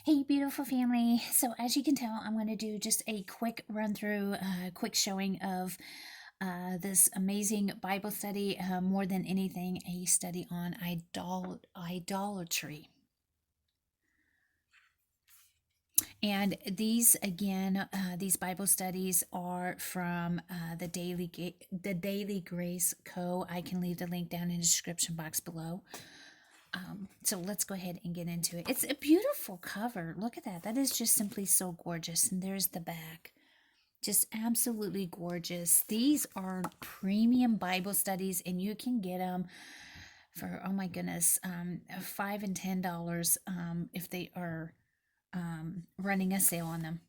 Hey, beautiful family. So, as you can tell, I'm going to do just a quick run through, quick showing of this amazing Bible study. More than anything, a study on idolatry. And these, again, these Bible studies are from the Daily Grace Co. I can leave the link down in the description box below. So let's go ahead and get into it. It's a beautiful cover. Look at that. That is just simply so gorgeous. And there's the back. Just absolutely gorgeous. These are premium Bible studies, and you can get them for, oh my goodness, $5 and $10 if they are running a sale on them.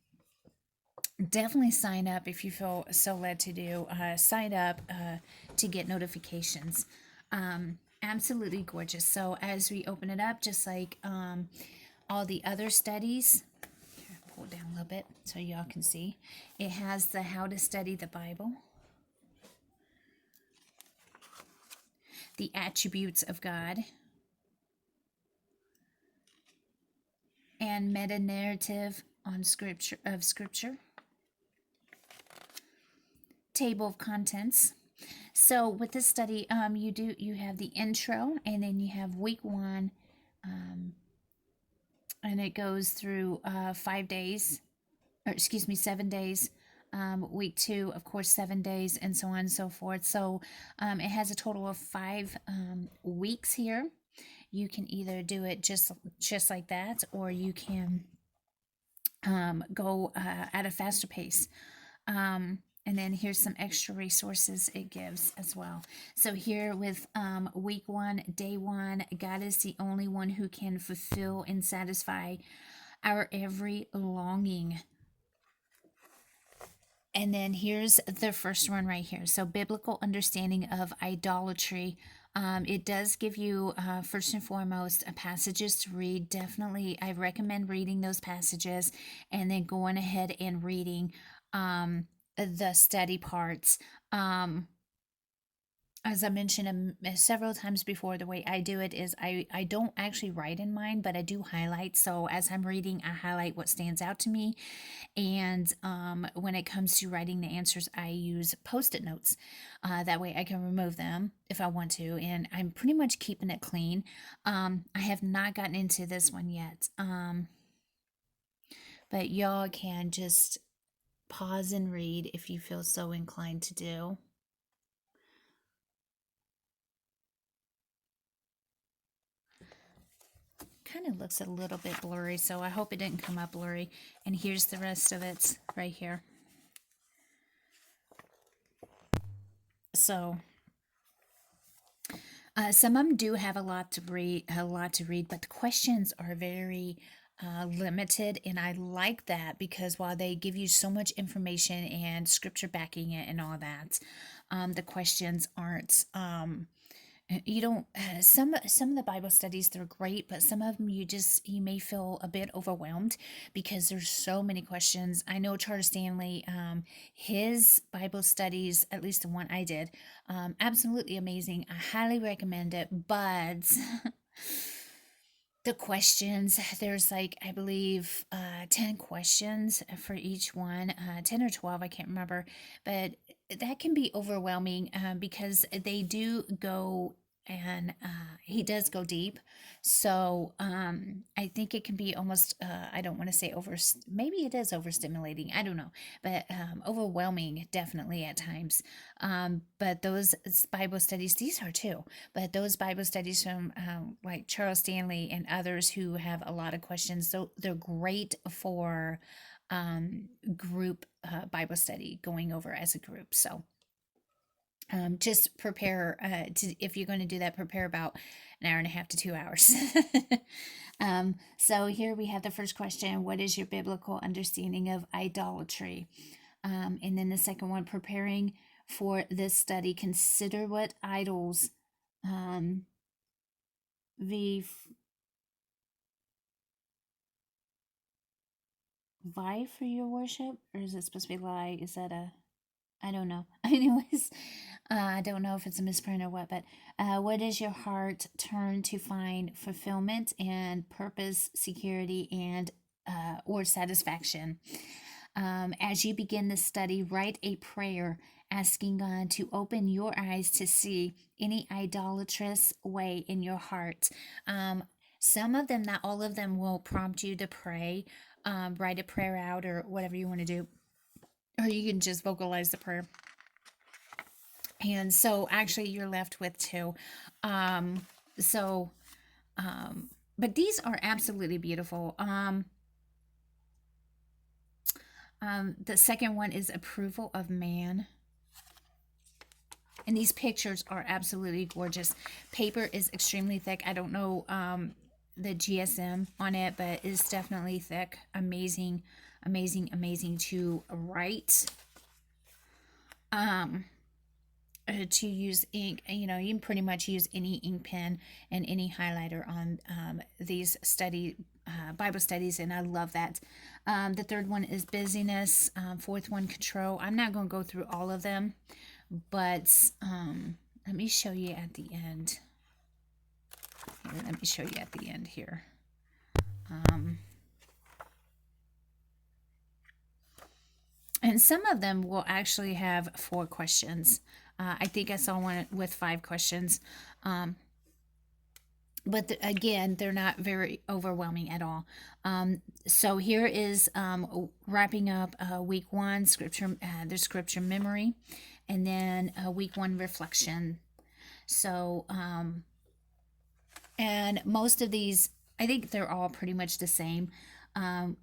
Definitely sign up if you feel so led to do. Sign up to get notifications. Absolutely gorgeous. So as we open it up, just like all the other studies, here, pull it down a little bit so y'all can see. It has the how to study the Bible, the attributes of God, and meta narrative on scripture, table of contents. So with this study, you have the intro, and then you have week 1, and it goes through 5 days, or excuse me, 7 days. Week 2, of course, 7 days, and so on and so forth. So it has a total of 5 weeks here. You can either do it just like that, or you can go at a faster pace. And then here's some extra resources it gives as well. So here with week 1, day 1, God is the only one who can fulfill and satisfy our every longing. And then here's the first one right here. So biblical understanding of idolatry. It does give you, first and foremost, passages to read. Definitely, I recommend reading those passages and then going ahead and reading the study parts. As I mentioned several times before, the way I do it is I don't actually write in mine, but I do highlight. So as I'm reading, I highlight what stands out to me. And when it comes to writing the answers, I use Post-it notes. That way I can remove them if I want to. And I'm pretty much keeping it clean. I have not gotten into this one yet. But y'all can just pause and read if you feel so inclined to do. Kind of looks a little bit blurry, so I hope it didn't come up blurry. And here's the rest of it right here. So some of them do have a lot to read, but the questions are very limited, and I like that because while they give you so much information and scripture backing it and all that, the questions aren't. You don't. Some of the Bible studies, they're great, but some of them you may feel a bit overwhelmed because there's so many questions. I know Charles Stanley, his Bible studies, at least the one I did, absolutely amazing. I highly recommend it, but the questions, there's like, I believe 10 questions for each one, 10 or 12, I can't remember, but that can be overwhelming because they do go, and he does go deep. So I think it can be almost, I don't want to say maybe it is overstimulating, I don't know, but overwhelming definitely at times. But those Bible studies, these are too, but those Bible studies from like Charles Stanley and others who have a lot of questions, so they're great for group Bible study, going over as a group. So just prepare if you're going to do that, prepare about an hour and a half to 2 hours. So here we have the first question: what is your biblical understanding of idolatry? And then the second one: preparing for this study, consider what idols the vie for your worship, or is it supposed to be lie? Is that a, I don't know. Anyways, I don't know if it's a misprint or what, but what does your heart turn to find fulfillment and purpose, security, and or satisfaction. As you begin this study, write a prayer asking God to open your eyes to see any idolatrous way in your heart. Um, some of them, not all of them, will prompt you to pray, write a prayer out, or whatever you want to do, or you can just vocalize the prayer. And so, actually, you're left with two. Um, so, but these are absolutely beautiful. The second one is approval of man. And these pictures are absolutely gorgeous. Paper is extremely thick. I don't know the GSM on it, but it's definitely thick. Amazing, amazing, amazing to write. To use ink, you can pretty much use any ink pen and any highlighter on these Bible studies, and I love that. The third one is busyness. Fourth one, control. I'm not going to go through all of them, but let me show you at the end. Here. And some of them will actually have 4 questions. I think I saw one with 5 questions. But again, they're not very overwhelming at all. So here is wrapping up week 1 scripture, the scripture memory, and then week 1 reflection. So, and most of these, I think they're all pretty much the same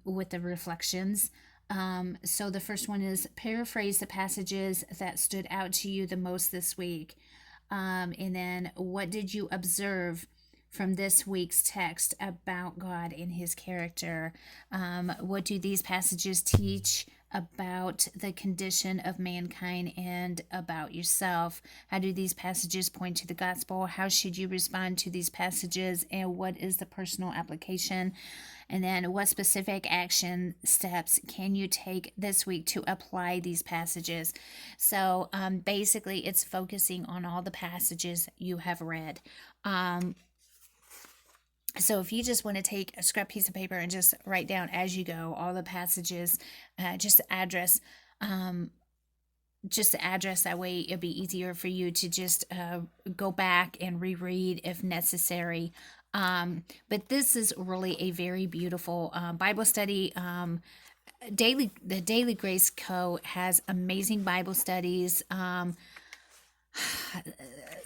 with the reflections. So the first one is paraphrase the passages that stood out to you the most this week. And then what did you observe from this week's text about God and his character? What do these passages teach about the condition of mankind and about yourself? How do these passages point to the gospel? How should you respond to these passages? And what is the personal application? And then what specific action steps can you take this week to apply these passages? So basically, it's focusing on all the passages you have read. So if you just want to take a scrap piece of paper and just write down as you go all the passages, just the address, that way it'll be easier for you to just go back and reread if necessary. But this is really a very beautiful Bible study. The Daily Grace Co. has amazing Bible studies.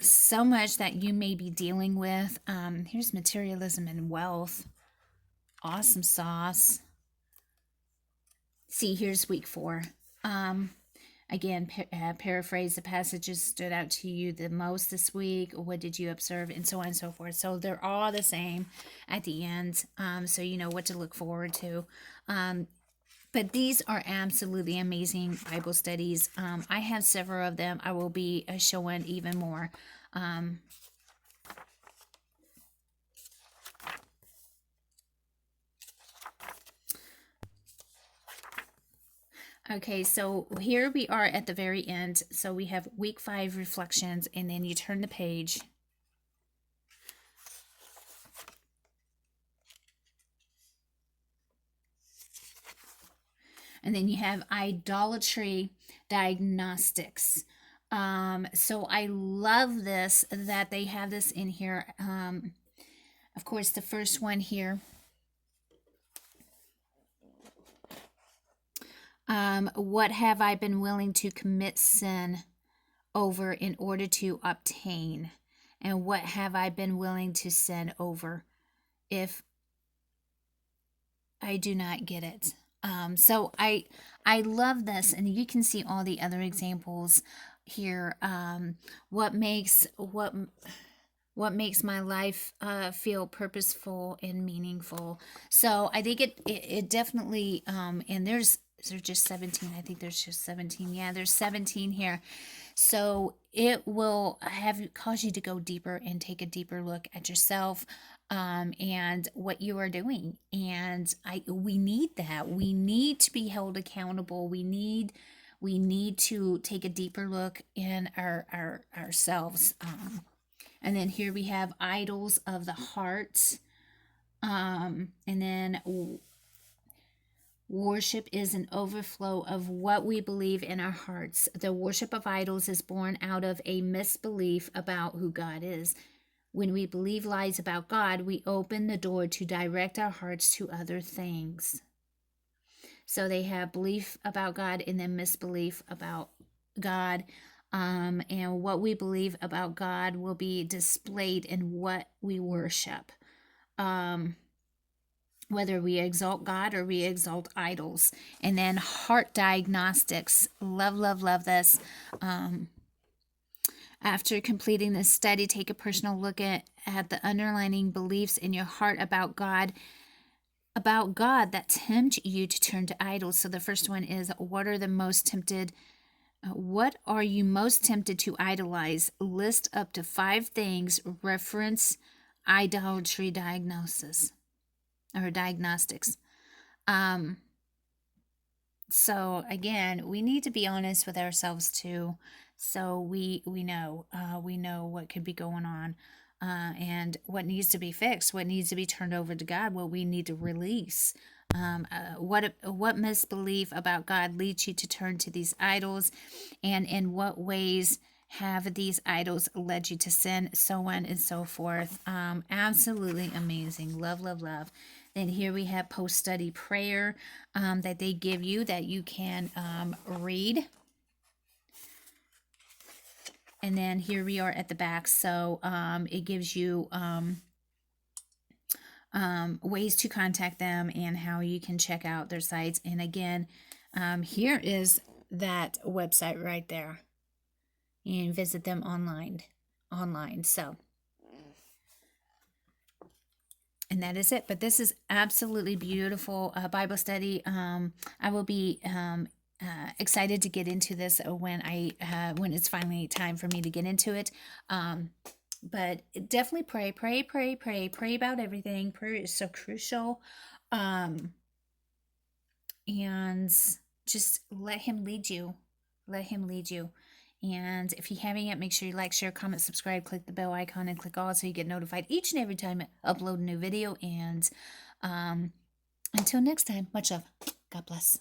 So much that you may be dealing with. Here's materialism and wealth. Awesome sauce. See, here's week 4. Again, paraphrase the passages stood out to you the most this week. What did you observe? And so on and so forth. So they're all the same at the end. So you know what to look forward to. But these are absolutely amazing Bible studies. I have several of them. I will be showing even more. Okay, so here we are at the very end. So we have week 5 reflections, and then you turn the page. And then you have idolatry diagnostics. So I love this, that they have this in here. Of course, the first one here. What have I been willing to commit sin over in order to obtain? And what have I been willing to sin over if I do not get it? So I love this, and you can see all the other examples here. What makes my life feel purposeful and meaningful? So I think it definitely and there's just 17. I think there's just 17. Yeah, there's 17 here. So it will cause you to go deeper and take a deeper look at yourself and what you are doing. And we need that. We need to be held accountable. We need to take a deeper look in ourselves. And then here we have idols of the heart. And then Worship is an overflow of what we believe in our hearts. The worship of idols is born out of a misbelief about who God is. When we believe lies about God, we open the door to direct our hearts to other things. So they have belief about God and then misbelief about God. And what we believe about God will be displayed in what we worship. Whether we exalt God or we exalt idols. And then heart diagnostics. Love, love, love this. After completing this study, take a personal look at the underlying beliefs in your heart about God that tempt you to turn to idols. So the first one is, what are you most tempted to idolize? List up to 5 things. Reference idolatry diagnosis or diagnostics. So again, we need to be honest with ourselves too. So we know what could be going on, and what needs to be fixed, what needs to be turned over to God, what we need to release. What misbelief about God leads you to turn to these idols, and in what ways have these idols led you to sin, so on and so forth. Absolutely amazing. Love, love, love. Then here we have post-study prayer that they give you that you can read. And then here we are at the back. So it gives you ways to contact them and how you can check out their sites. And again, here is that website right there. You can visit them online. So, and that is it. But this is absolutely beautiful Bible study. I will be excited to get into this when it's finally time for me to get into it. But definitely pray about everything. Prayer is so crucial. And just let him lead you. And if you haven't yet, make sure you like, share, comment, subscribe, click the bell icon, and click all so you get notified each and every time I upload a new video. And until next time, much love. God bless.